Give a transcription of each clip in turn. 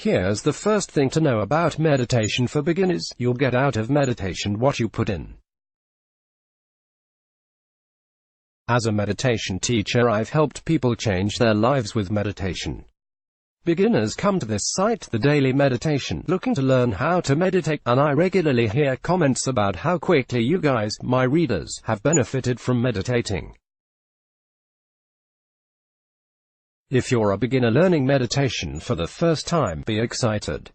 Here's the first thing to know about meditation for beginners. You'll get out of meditation what you put in. As a meditation teacher, I've helped people change their lives with meditation. Beginners come to this site, the Daily Meditation, looking to learn how to meditate, and I regularly hear comments about how quickly you guys, my readers, have benefited from meditating. If you're a beginner learning meditation for the first time, be excited.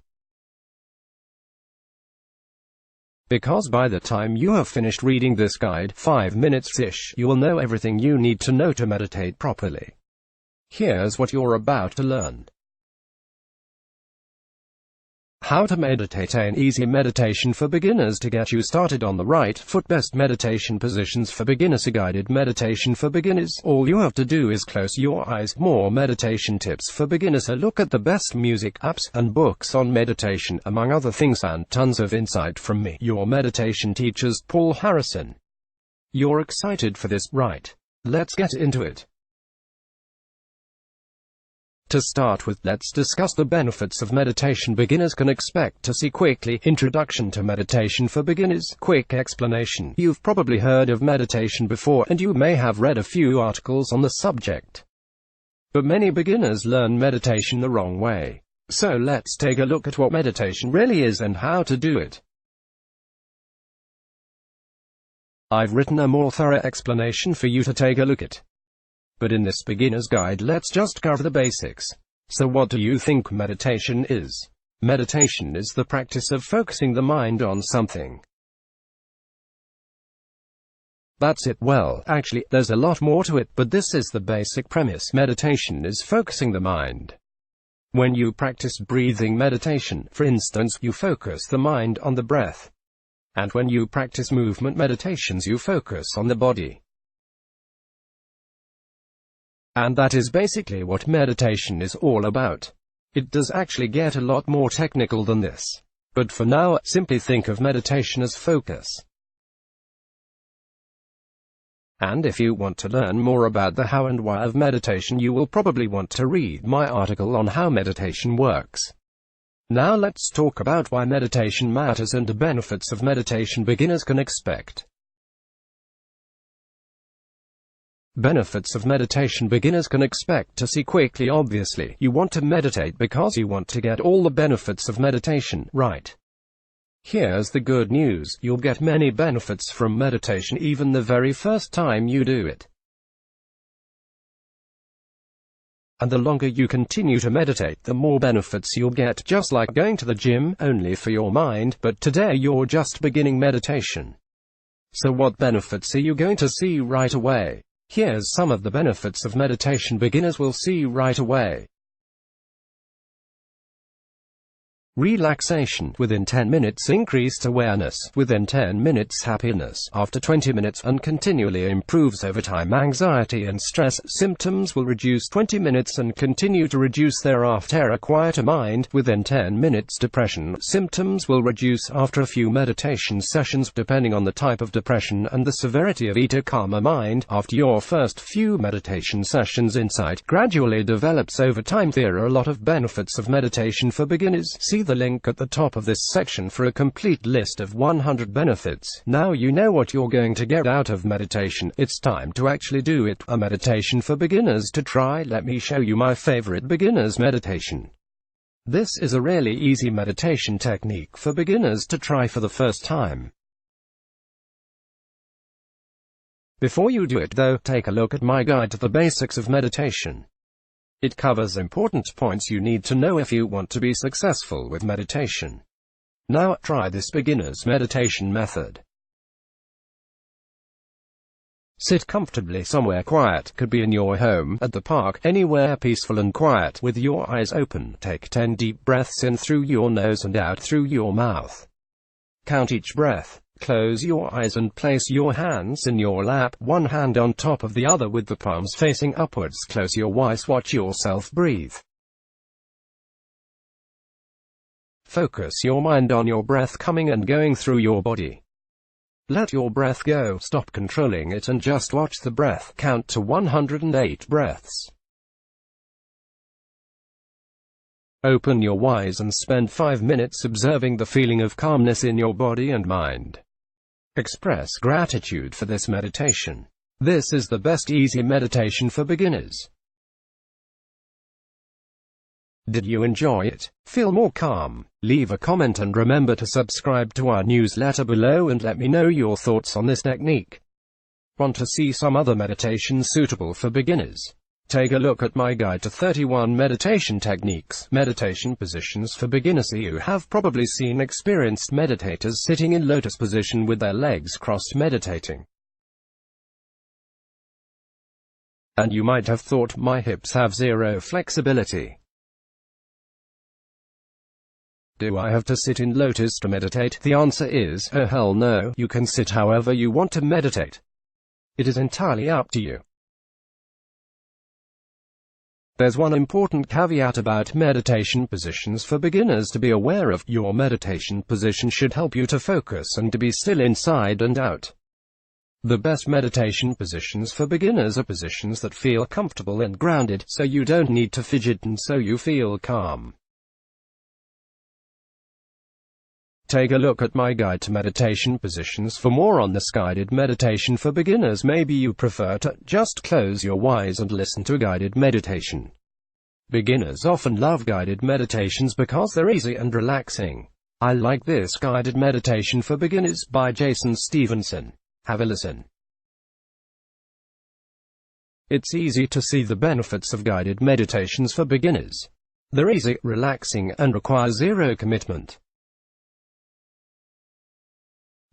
Because by the time you have finished reading this guide, 5 minutes-ish, you will know everything you need to know to meditate properly. Here's what you're about to learn. How to meditate, an easy meditation for beginners to get you started on the right foot. Best meditation positions for beginners. A guided meditation for beginners. All you have to do is close your eyes. More meditation tips for beginners. A look at the best music, apps, and books on meditation, among other things, and tons of insight from me, your meditation teachers, Paul Harrison. You're excited for this, right? Let's get into it. To start with, let's discuss the benefits of meditation beginners can expect to see quickly. Introduction to meditation for beginners. Quick explanation. You've probably heard of meditation before, and you may have read a few articles on the subject. But many beginners learn meditation the wrong way. So let's take a look at what meditation really is and how to do it. I've written a more thorough explanation for you to take a look at. But in this beginner's guide, let's just cover the basics. So what do you think meditation is? Meditation is the practice of focusing the mind on something. That's it. Well, actually, there's a lot more to it, but this is the basic premise. Meditation is focusing the mind. When you practice breathing meditation, for instance, you focus the mind on the breath. And when you practice movement meditations, you focus on the body. And that is basically what meditation is all about. It does actually get a lot more technical than this. But for now, simply think of meditation as focus. And if you want to learn more about the how and why of meditation, you will probably want to read my article on how meditation works. Now let's talk about why meditation matters and the benefits of meditation beginners can expect. Benefits of meditation beginners can expect to see quickly. Obviously, you want to meditate because you want to get all the benefits of meditation, right? Here's the good news. You'll get many benefits from meditation even the very first time you do it. And the longer you continue to meditate, the more benefits you'll get, just like going to the gym, only for your mind. But today you're just beginning meditation. So what benefits are you going to see right away? Here's some of the benefits of meditation beginners will see right away. Relaxation. Within 10 minutes, increased awareness. Within 10 minutes, happiness. After 20 minutes, and continually improves over time. Anxiety and stress symptoms will reduce 20 minutes and continue to reduce thereafter. A quieter mind. Within 10 minutes, depression symptoms will reduce after a few meditation sessions, depending on the type of depression and the severity of each. A calmer mind. After your first few meditation sessions, insight gradually develops over time. There are a lot of benefits of meditation for beginners. See the link at the top of this section for a complete list of 100 benefits. Now you know what you're going to get out of meditation. It's time to actually do it. A meditation for beginners to try. Let me show you my favorite beginner's meditation. This is a really easy meditation technique for beginners to try for the first time. Before you do it though, take a look at my guide to the basics of meditation. It covers important points you need to know if you want to be successful with meditation. Now, try this beginner's meditation method. Sit comfortably somewhere quiet, could be in your home, at the park, anywhere peaceful and quiet, with your eyes open. Take 10 deep breaths in through your nose and out through your mouth. Count each breath. Close your eyes and place your hands in your lap, one hand on top of the other with the palms facing upwards. Close your eyes, watch yourself breathe. Focus your mind on your breath coming and going through your body. Let your breath go, stop controlling it and just watch the breath. Count to 108 breaths. Open your eyes and spend 5 minutes observing the feeling of calmness in your body and mind. Express gratitude for this meditation. This is the best easy meditation for beginners. Did you enjoy it? Feel more calm? Leave a comment and remember to subscribe to our newsletter below and let me know your thoughts on this technique. Want to see some other meditations suitable for beginners? Take a look at my guide to 31 meditation techniques, meditation positions for beginners. You have probably seen experienced meditators sitting in lotus position with their legs crossed meditating. And you might have thought, my hips have zero flexibility. Do I have to sit in lotus to meditate? The answer is, oh hell no. You can sit however you want to meditate. It is entirely up to you. There's one important caveat about meditation positions for beginners to be aware of. Your meditation position should help you to focus and to be still inside and out. The best meditation positions for beginners are positions that feel comfortable and grounded, so you don't need to fidget and so you feel calm. Take a look at my guide to meditation positions for more on this guided meditation for beginners. Maybe you prefer to just close your eyes and listen to a guided meditation. Beginners often love guided meditations because they're easy and relaxing. I like this guided meditation for beginners by Jason Stevenson. Have a listen. It's easy to see the benefits of guided meditations for beginners. They're easy, relaxing, and require zero commitment.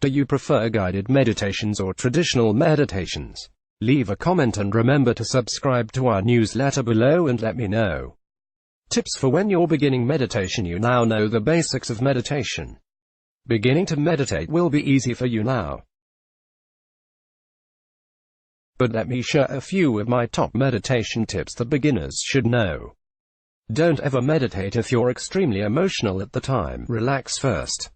Do you prefer guided meditations or traditional meditations? Leave a comment and remember to subscribe to our newsletter below and let me know. Tips for when you're beginning meditation. You now know the basics of meditation. Beginning to meditate will be easy for you now. But let me share a few of my top meditation tips that beginners should know. Don't ever meditate if you're extremely emotional at the time. Relax first.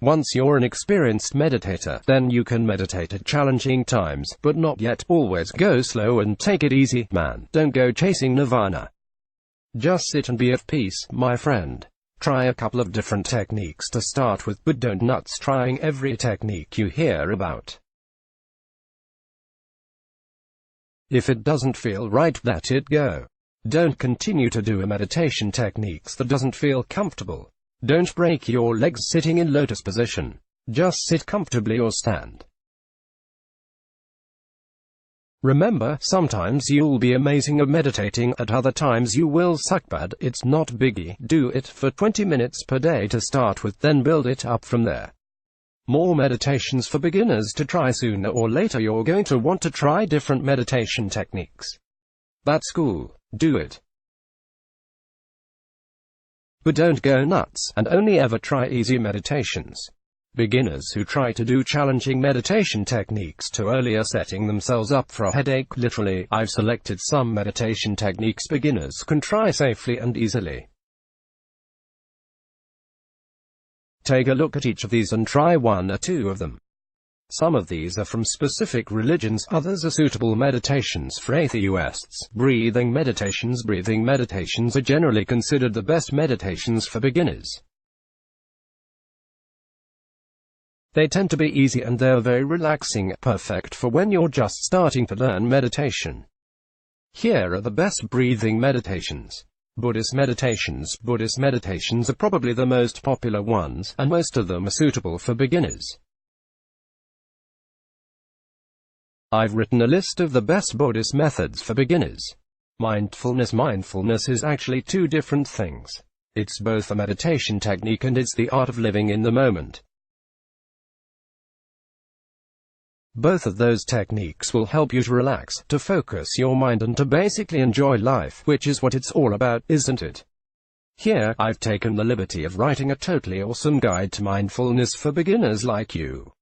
Once you're an experienced meditator, then you can meditate at challenging times, but not yet. Always go slow and take it easy, man. Don't go chasing nirvana. Just sit and be at peace, my friend. Try a couple of different techniques to start with, but don't nuts trying every technique you hear about. If it doesn't feel right, let it go. Don't continue to do a meditation techniques that doesn't feel comfortable. Don't break your legs sitting in lotus position. Just sit comfortably or stand. Remember, sometimes you'll be amazing at meditating, at other times you will suck bad. It's not biggie. Do it for 20 minutes per day to start with, then build it up from there. More meditations for beginners to try. Sooner or later you're going to want to try different meditation techniques. That's cool. Do it. But don't go nuts, and only ever try easy meditations. Beginners who try to do challenging meditation techniques too early are setting themselves up for a headache. Literally, I've selected some meditation techniques beginners can try safely and easily. Take a look at each of these and try one or two of them. Some of these are from specific religions, others are suitable meditations for atheists. Breathing meditations. Breathing meditations are generally considered the best meditations for beginners. They tend to be easy and they're very relaxing, perfect for when you're just starting to learn meditation. Here are the best breathing meditations. Buddhist meditations. Buddhist meditations are probably the most popular ones, and most of them are suitable for beginners. I've written a list of the best Buddhist methods for beginners. Mindfulness. Mindfulness is actually two different things. It's both a meditation technique and it's the art of living in the moment. Both of those techniques will help you to relax, to focus your mind and to basically enjoy life, which is what it's all about, isn't it? Here, I've taken the liberty of writing a totally awesome guide to mindfulness for beginners like you.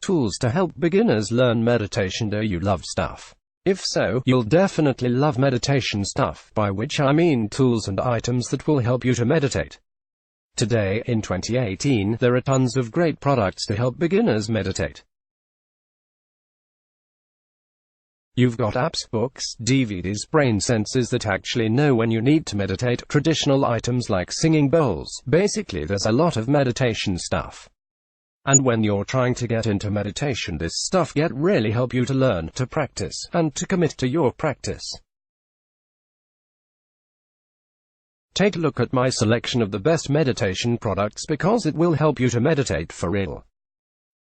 Tools to help beginners learn meditation. Do you love stuff? If so, you'll definitely love meditation stuff, by which I mean tools and items that will help you to meditate. Today, in 2018, there are tons of great products to help beginners meditate. You've got apps, books, DVDs, brain sensors that actually know when you need to meditate, traditional items like singing bowls. Basically, there's a lot of meditation stuff. And when you're trying to get into meditation, this stuff can really help you to learn, to practice, and to commit to your practice. Take a look at my selection of the best meditation products because it will help you to meditate for real.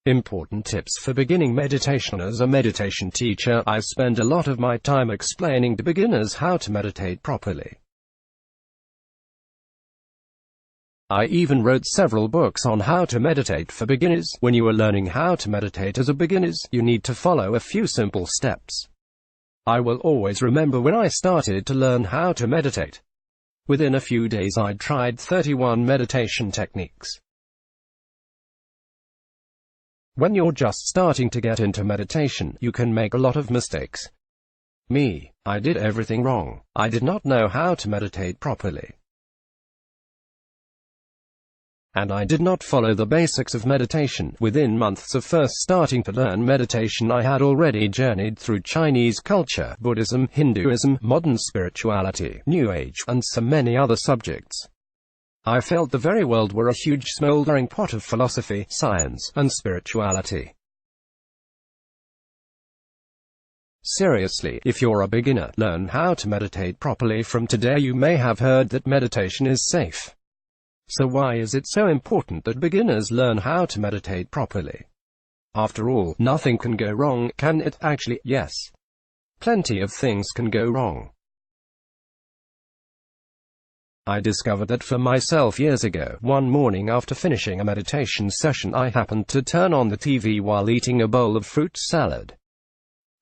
Important tips for beginning meditation. As a meditation teacher, I spend a lot of my time explaining to beginners how to meditate properly. I even wrote several books on how to meditate for beginners. When you are learning how to meditate as a beginner, you need to follow a few simple steps. I will always remember when I started to learn how to meditate. Within a few days I'd tried 31 meditation techniques. When you're just starting to get into meditation, you can make a lot of mistakes. I did everything wrong. I did not know how to meditate properly. And I did not follow the basics of meditation. Within months of first starting to learn meditation, I had already journeyed through Chinese culture, Buddhism, Hinduism, modern spirituality, New Age, and so many other subjects. I felt the very world were a huge smoldering pot of philosophy, science, and spirituality. Seriously, if you're a beginner, learn how to meditate properly from today. You may have heard that meditation is safe. So why is it so important that beginners learn how to meditate properly? After all, nothing can go wrong, can it? Actually, yes. Plenty of things can go wrong. I discovered that for myself years ago. One morning after finishing a meditation session, I happened to turn on the TV while eating a bowl of fruit salad.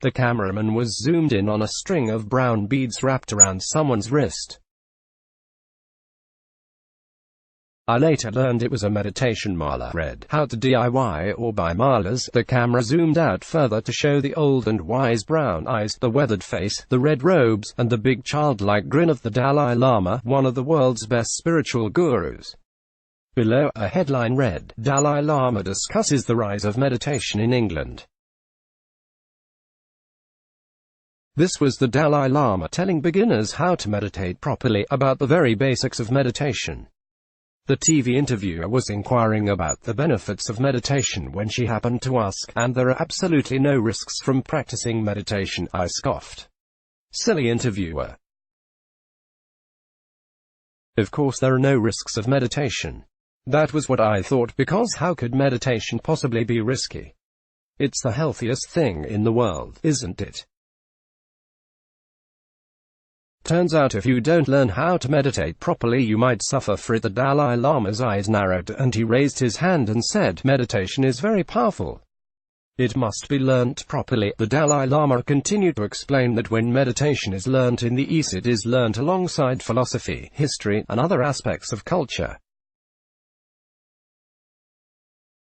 The cameraman was zoomed in on a string of brown beads wrapped around someone's wrist. I later learned it was a meditation mala. Read How to DIY or Buy Malas. The camera zoomed out further to show the old and wise brown eyes, the weathered face, the red robes, and the big childlike grin of the Dalai Lama, one of the world's best spiritual gurus. Below, a headline read, Dalai Lama discusses the rise of meditation in England. This was the Dalai Lama telling beginners how to meditate properly, about the very basics of meditation. The TV interviewer was inquiring about the benefits of meditation when she happened to ask, "And there are absolutely no risks from practicing meditation?" I scoffed. Silly interviewer. Of course there are no risks of meditation. That was what I thought, because how could meditation possibly be risky? It's the healthiest thing in the world, isn't it? Turns out if you don't learn how to meditate properly, you might suffer for it. The Dalai Lama's eyes narrowed, and he raised his hand and said, "Meditation is very powerful. It must be learnt properly." The Dalai Lama continued to explain that when meditation is learnt in the East, it is learnt alongside philosophy, history, and other aspects of culture.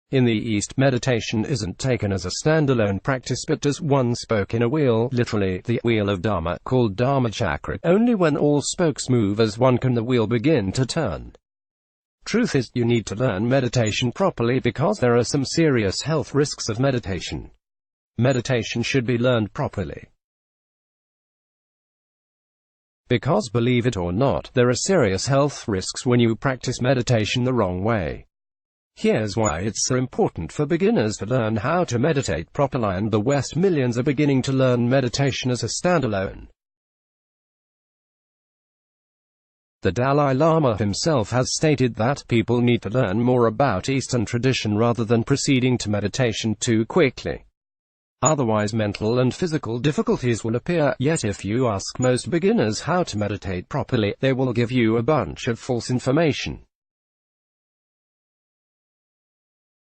In the East, meditation isn't taken as a standalone practice but as one spoke in a wheel, literally, the wheel of Dharma, called Dharma Chakra. Only when all spokes move as one can the wheel begin to turn. Truth is, you need to learn meditation properly because there are some serious health risks of meditation. Meditation should be learned properly. Because, believe it or not, there are serious health risks when you practice meditation the wrong way. Here's why it's so important for beginners to learn how to meditate properly. In the West, millions are beginning to learn meditation as a standalone. The Dalai Lama himself has stated that people need to learn more about Eastern tradition rather than proceeding to meditation too quickly. Otherwise mental and physical difficulties will appear. Yet if you ask most beginners how to meditate properly, they will give you a bunch of false information.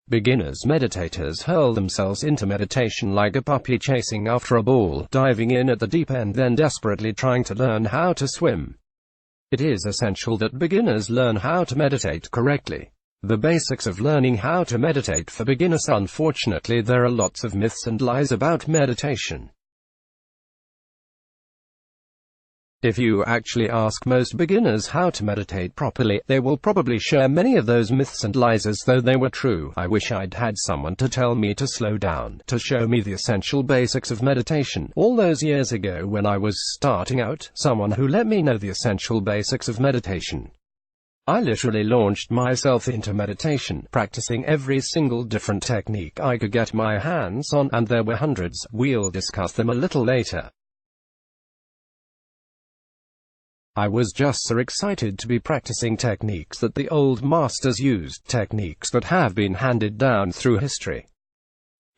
Beginners meditators hurl themselves into meditation like a puppy chasing after a ball, diving in at the deep end then desperately trying to learn how to swim. It is essential that beginners learn how to meditate correctly. The basics of learning how to meditate for beginners. Unfortunately, there are lots of myths and lies about meditation. If you actually ask most beginners how to meditate properly, they will probably share many of those myths and lies as though they were true. I wish I'd had someone to tell me to slow down, to show me the essential basics of meditation. All those years ago when I was starting out, someone who let me know the essential basics of meditation. I literally launched myself into meditation, practicing every single different technique I could get my hands on, and there were hundreds. We'll discuss them a little later. I was just so excited to be practicing techniques that the old masters used, techniques that have been handed down through history.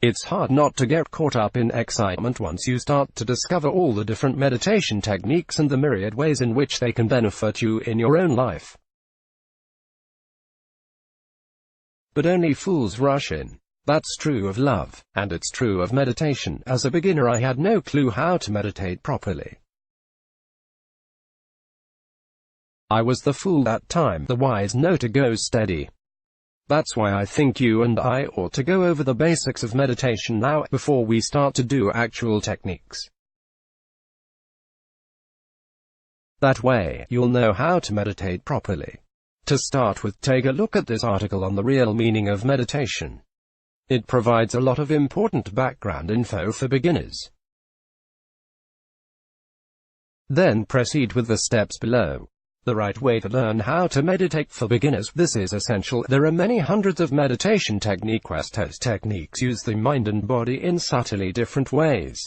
It's hard not to get caught up in excitement once you start to discover all the different meditation techniques and the myriad ways in which they can benefit you in your own life. But only fools rush in. That's true of love, and it's true of meditation. As a beginner, I had no clue how to meditate properly. I was the fool that time, the wise know to go steady. That's why I think you and I ought to go over the basics of meditation now, before we start to do actual techniques. That way, you'll know how to meditate properly. To start with, take a look at this article on the real meaning of meditation. It provides a lot of important background info for beginners. Then proceed with the steps below. The right way to learn how to meditate for beginners. This is essential. There are many hundreds of meditation techniques. Those techniques use the mind and body in subtly different ways.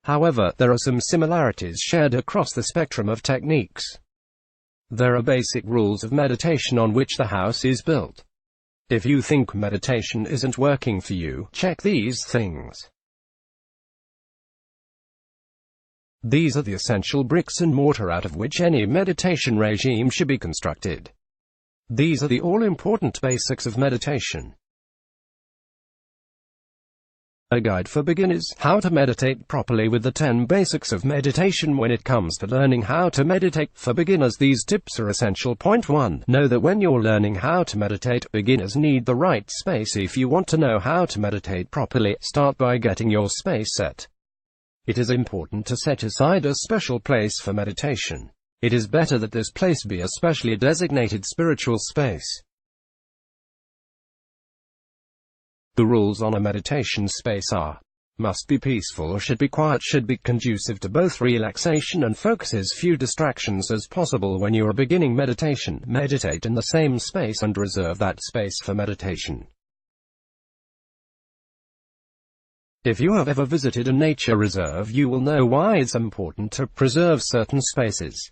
However, there are some similarities shared across the spectrum of techniques. There are basic rules of meditation on which the house is built. If you think meditation isn't working for you, check these things. These are the essential bricks and mortar out of which any meditation regime should be constructed. These are the all-important basics of meditation. A guide for beginners, how to meditate properly with the 10 basics of meditation. When it comes to learning how to meditate for beginners, these tips are essential. Point 1. Know that when you're learning how to meditate, beginners need the right space. If you want to know how to meditate properly, start by getting your space set. It is important to set aside a special place for meditation. It is better that this place be a specially designated spiritual space. The rules on a meditation space are: must be peaceful or should be quiet, should be conducive to both relaxation and focus, as few distractions as possible. When you are beginning meditation, meditate in the same space and reserve that space for meditation. If you have ever visited a nature reserve, you will know why it's important to preserve certain spaces.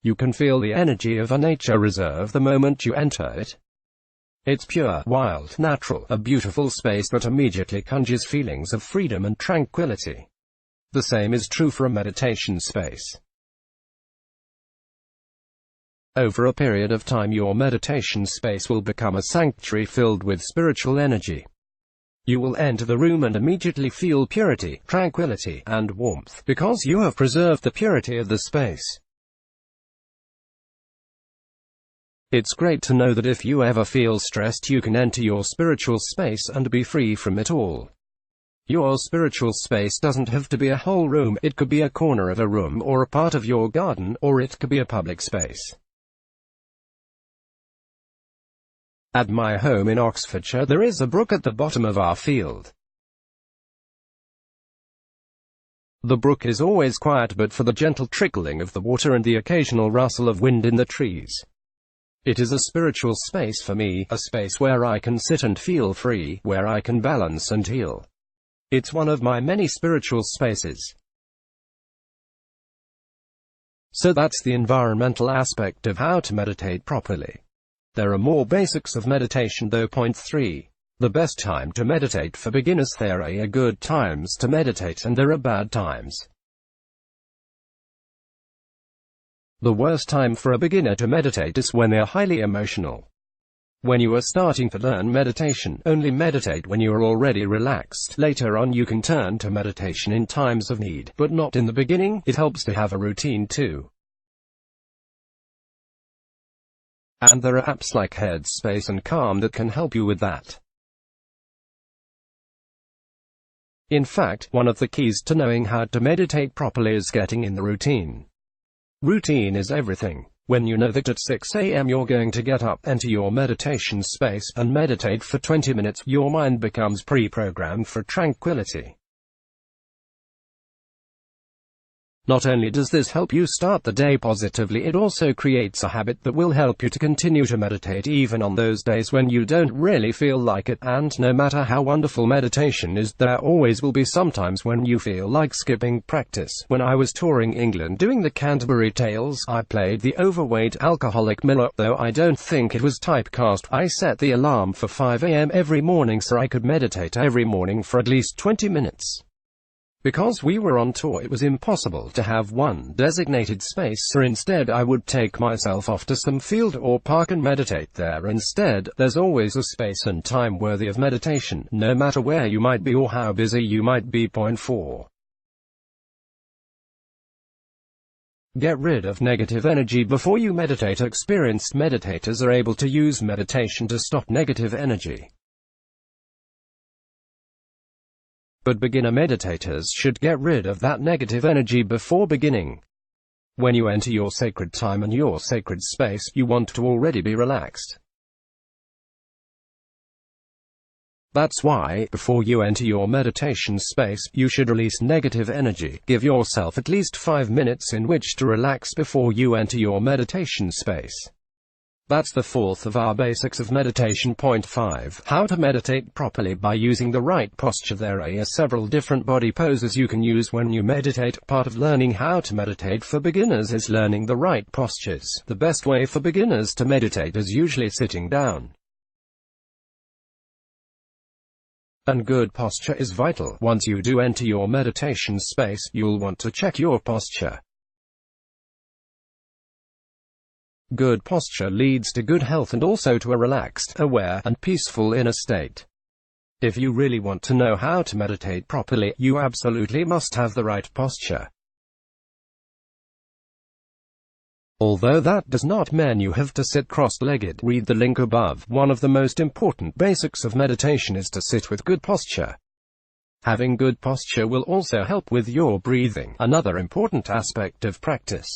You can feel the energy of a nature reserve the moment you enter it. It's pure, wild, natural, a beautiful space that immediately conjures feelings of freedom and tranquility. The same is true for a meditation space. Over a period of time, your meditation space will become a sanctuary filled with spiritual energy. You will enter the room and immediately feel purity, tranquility, and warmth, because you have preserved the purity of the space. It's great to know that if you ever feel stressed, you can enter your spiritual space and be free from it all. Your spiritual space doesn't have to be a whole room. It could be a corner of a room, or a part of your garden, or it could be a public space. At my home in Oxfordshire, there is a brook at the bottom of our field. The brook is always quiet but for the gentle trickling of the water and the occasional rustle of wind in the trees. It is a spiritual space for me, a space where I can sit and feel free, where I can balance and heal. It's one of my many spiritual spaces. So that's the environmental aspect of how to meditate properly. There are more basics of meditation though. Point 3. The best time to meditate for beginners. There are good times to meditate and there are bad times. The worst time for a beginner to meditate is when they are highly emotional. When you are starting to learn meditation, only meditate when you are already relaxed. Later on you can turn to meditation in times of need, but not in the beginning. It helps to have a routine too. And there are apps like Headspace and Calm that can help you with that. In fact, one of the keys to knowing how to meditate properly is getting in the routine. Routine is everything. When you know that at 6 a.m. you're going to get up, enter your meditation space, and meditate for 20 minutes, your mind becomes pre-programmed for tranquility. Not only does this help you start the day positively, it also creates a habit that will help you to continue to meditate even on those days when you don't really feel like it. And no matter how wonderful meditation is, there always will be some times when you feel like skipping practice. When I was touring England doing the Canterbury Tales, I played the overweight alcoholic Miller. Though I don't think it was typecast, I set the alarm for 5 a.m. every morning so I could meditate every morning for at least 20 minutes. Because we were on tour, it was impossible to have one designated space, so instead I would take myself off to some field or park and meditate there instead. There's always a space and time worthy of meditation, no matter where you might be or how busy you might be. Point 4. Get rid of negative energy before you meditate. Experienced meditators are able to use meditation to stop negative energy. But beginner meditators should get rid of that negative energy before beginning. When you enter your sacred time and your sacred space, you want to already be relaxed. That's why, before you enter your meditation space, you should release negative energy. Give yourself at least 5 minutes in which to relax before you enter your meditation space. That's the fourth of our basics of meditation. Point 5. How to meditate properly by using the right posture. There are several different body poses you can use when you meditate. Part of learning how to meditate for beginners is learning the right postures. The best way for beginners to meditate is usually sitting down. And good posture is vital. Once you do enter your meditation space, you'll want to check your posture. Good posture leads to good health and also to a relaxed, aware, and peaceful inner state. If you really want to know how to meditate properly, you absolutely must have the right posture. Although that does not mean you have to sit cross-legged. Read the link above. One of the most important basics of meditation is to sit with good posture. Having good posture will also help with your breathing, another important aspect of practice.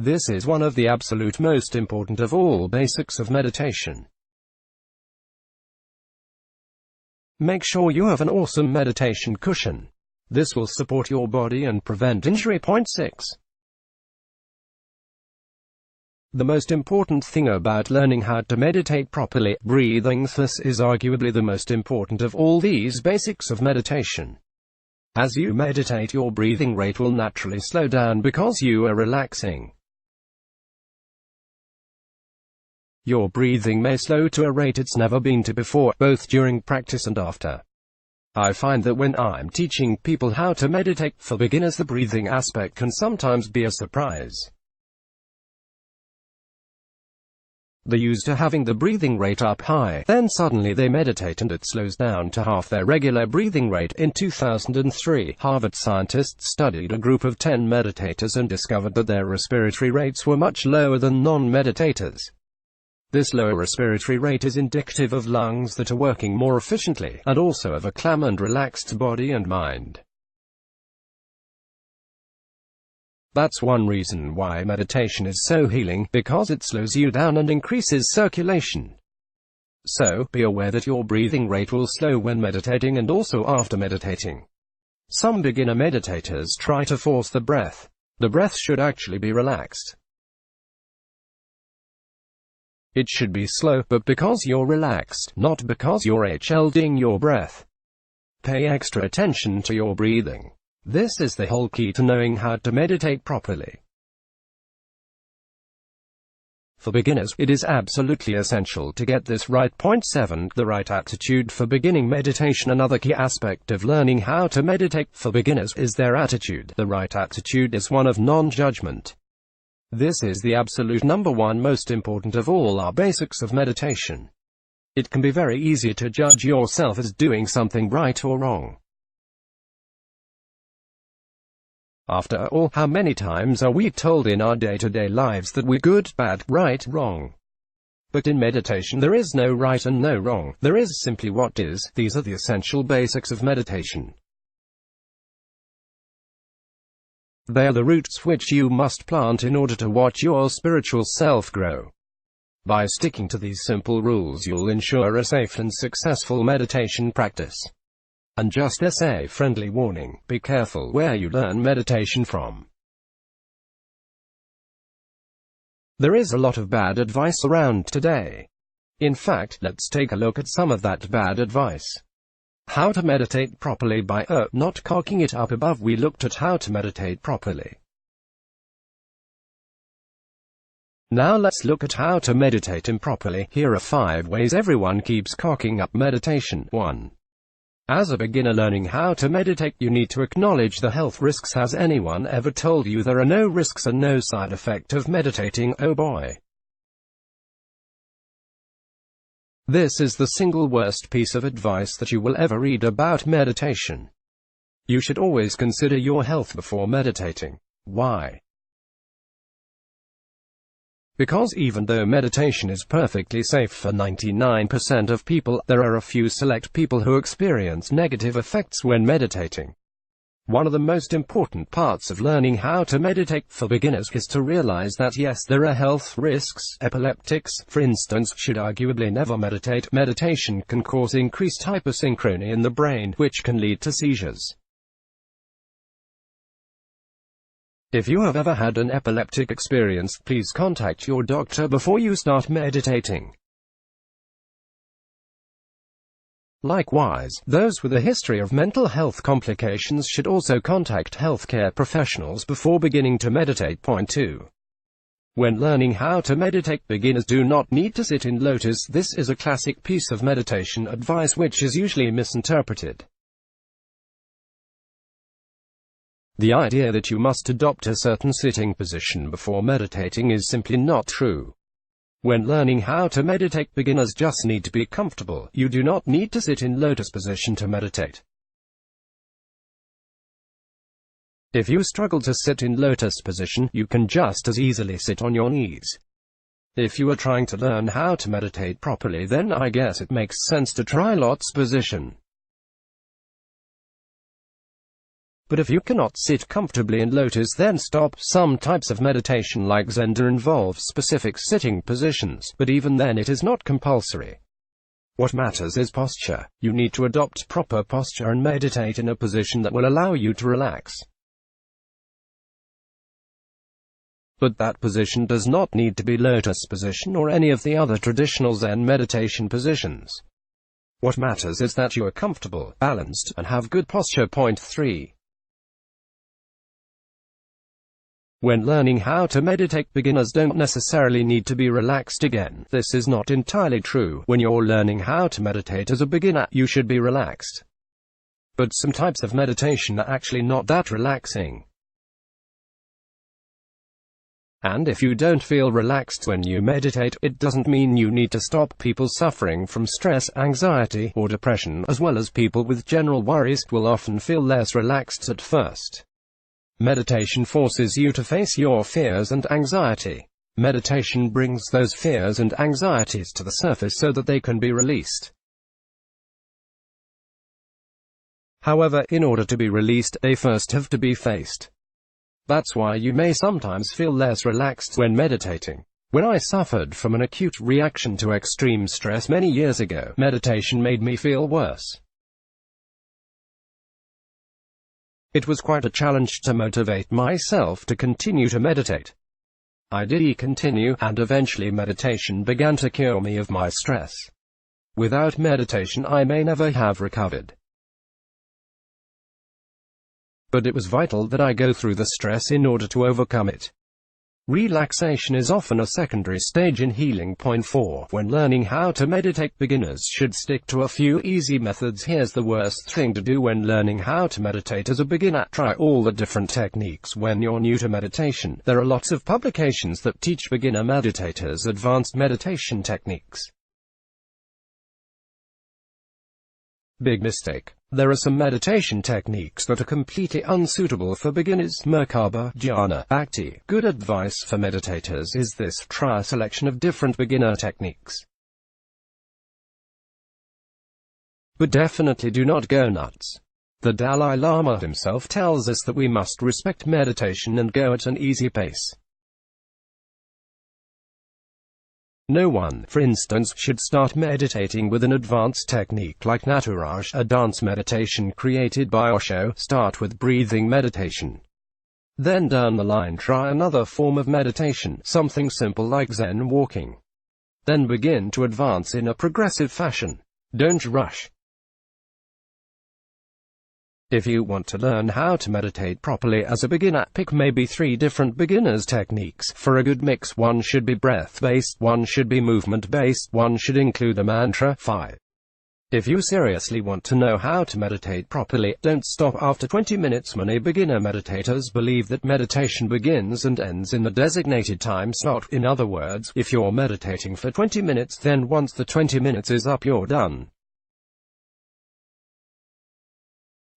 This is one of the absolute most important of all basics of meditation. Make sure you have an awesome meditation cushion. This will support your body and prevent injury. Point 6. The most important thing about learning how to meditate properly, breathing. This is arguably the most important of all these basics of meditation. As you meditate, your breathing rate will naturally slow down because you are relaxing. Your breathing may slow to a rate it's never been to before, both during practice and after. I find that when I'm teaching people how to meditate for beginners, the breathing aspect can sometimes be a surprise. They're used to having the breathing rate up high, then suddenly they meditate and it slows down to half their regular breathing rate. In 2003, Harvard scientists studied a group of 10 meditators and discovered that their respiratory rates were much lower than non-meditators. This lower respiratory rate is indicative of lungs that are working more efficiently, and also of a calm and relaxed body and mind. That's one reason why meditation is so healing, because it slows you down and increases circulation. So, be aware that your breathing rate will slow when meditating and also after meditating. Some beginner meditators try to force the breath. The breath should actually be relaxed. It should be slow, but because you're relaxed, not because you're holding your breath. Pay extra attention to your breathing. This is the whole key to knowing how to meditate properly. For beginners, it is absolutely essential to get this right. Point 7. The right attitude for beginning meditation. Another key aspect of learning how to meditate for beginners is their attitude. The right attitude is one of non-judgment. This is the absolute number one most important of all our basics of meditation. It can be very easy to judge yourself as doing something right or wrong. After all, how many times are we told in our day-to-day lives that we're good, bad, right, wrong? But in meditation there is no right and no wrong, there is simply what is. These are the essential basics of meditation. They are the roots which you must plant in order to watch your spiritual self grow. By sticking to these simple rules, you'll ensure a safe and successful meditation practice. And just as a friendly warning, be careful where you learn meditation from. There is a lot of bad advice around today. In fact, let's take a look at some of that bad advice. How to meditate properly by not cocking it up above. We looked at how to meditate properly. Now let's look at how to meditate improperly. Here are 5 ways everyone keeps cocking up meditation. 1. As a beginner learning how to meditate, you need to acknowledge the health risks. Has anyone ever told you there are no risks and no side effect of meditating? Oh boy. This is the single worst piece of advice that you will ever read about meditation. You should always consider your health before meditating. Why? Because even though meditation is perfectly safe for 99% of people, there are a few select people who experience negative effects when meditating. One of the most important parts of learning how to meditate for beginners is to realize that yes, there are health risks. Epileptics, for instance, should arguably never meditate. Meditation can cause increased hypersynchrony in the brain, which can lead to seizures. If you have ever had an epileptic experience, please contact your doctor before you start meditating. Likewise, those with a history of mental health complications should also contact healthcare professionals before beginning to meditate. Point 2. When learning how to meditate, beginners do not need to sit in lotus. This is a classic piece of meditation advice which is usually misinterpreted. The idea that you must adopt a certain sitting position before meditating is simply not true. When learning how to meditate, beginners just need to be comfortable. You do not need to sit in lotus position to meditate. If you struggle to sit in lotus position, you can just as easily sit on your knees. If you are trying to learn how to meditate properly, then I guess it makes sense to try lotus position. But if you cannot sit comfortably in lotus, then stop. Some types of meditation like Zen involve specific sitting positions, but even then it is not compulsory. What matters is posture. You need to adopt proper posture and meditate in a position that will allow you to relax. But that position does not need to be lotus position or any of the other traditional Zen meditation positions. What matters is that you are comfortable, balanced, and have good posture. Point 3. When learning how to meditate, beginners don't necessarily need to be relaxed again. This is not entirely true. When you're learning how to meditate as a beginner, you should be relaxed. But some types of meditation are actually not that relaxing. And if you don't feel relaxed when you meditate, it doesn't mean you need to stop. People suffering from stress, anxiety, or depression, as well as people with general worries, will often feel less relaxed at first. Meditation forces you to face your fears and anxiety. Meditation brings those fears and anxieties to the surface so that they can be released. However, in order to be released, they first have to be faced. That's why you may sometimes feel less relaxed when meditating. When I suffered from an acute reaction to extreme stress many years ago, meditation made me feel worse. It was quite a challenge to motivate myself to continue to meditate. I did continue, and eventually meditation began to cure me of my stress. Without meditation, I may never have recovered. But it was vital that I go through the stress in order to overcome it. Relaxation is often a secondary stage in healing. Point 4. When learning how to meditate, beginners should stick to a few easy methods. Here's the worst thing to do when learning how to meditate as a beginner. Try all the different techniques when you're new to meditation. There are lots of publications that teach beginner meditators advanced meditation techniques. Big mistake. There are some meditation techniques that are completely unsuitable for beginners. Merkaba, Jhana, Bhakti. Good advice for meditators is this: try a selection of different beginner techniques. But definitely do not go nuts. The Dalai Lama himself tells us that we must respect meditation and go at an easy pace. No one, for instance, should start meditating with an advanced technique like Naturaj, a dance meditation created by Osho. Start with breathing meditation. Then down the line try another form of meditation, something simple like Zen walking. Then begin to advance in a progressive fashion. Don't rush. If you want to learn how to meditate properly as a beginner, pick maybe 3 different beginners' techniques. For a good mix, one should be breath-based, one should be movement-based, one should include a mantra. 5. If you seriously want to know how to meditate properly, don't stop after 20 minutes. Many beginner meditators believe that meditation begins and ends in the designated time slot. In other words, if you're meditating for 20 minutes, then once the 20 minutes is up, you're done.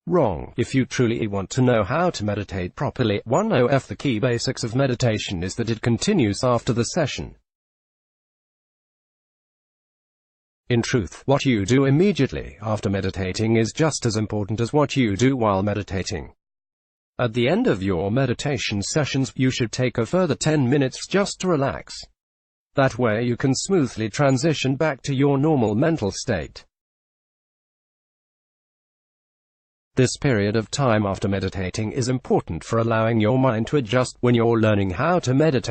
Wrong. If you truly want to know how to meditate properly, 1. The key basics of meditation is that it continues after the session. In truth, what you do immediately after meditating is just as important as what you do while meditating. At the end of your meditation sessions, you should take a further 10 minutes just to relax. That way you can smoothly transition back to your normal mental state. This period of time after meditating is important for allowing your mind to adjust. When you're learning how to meditate,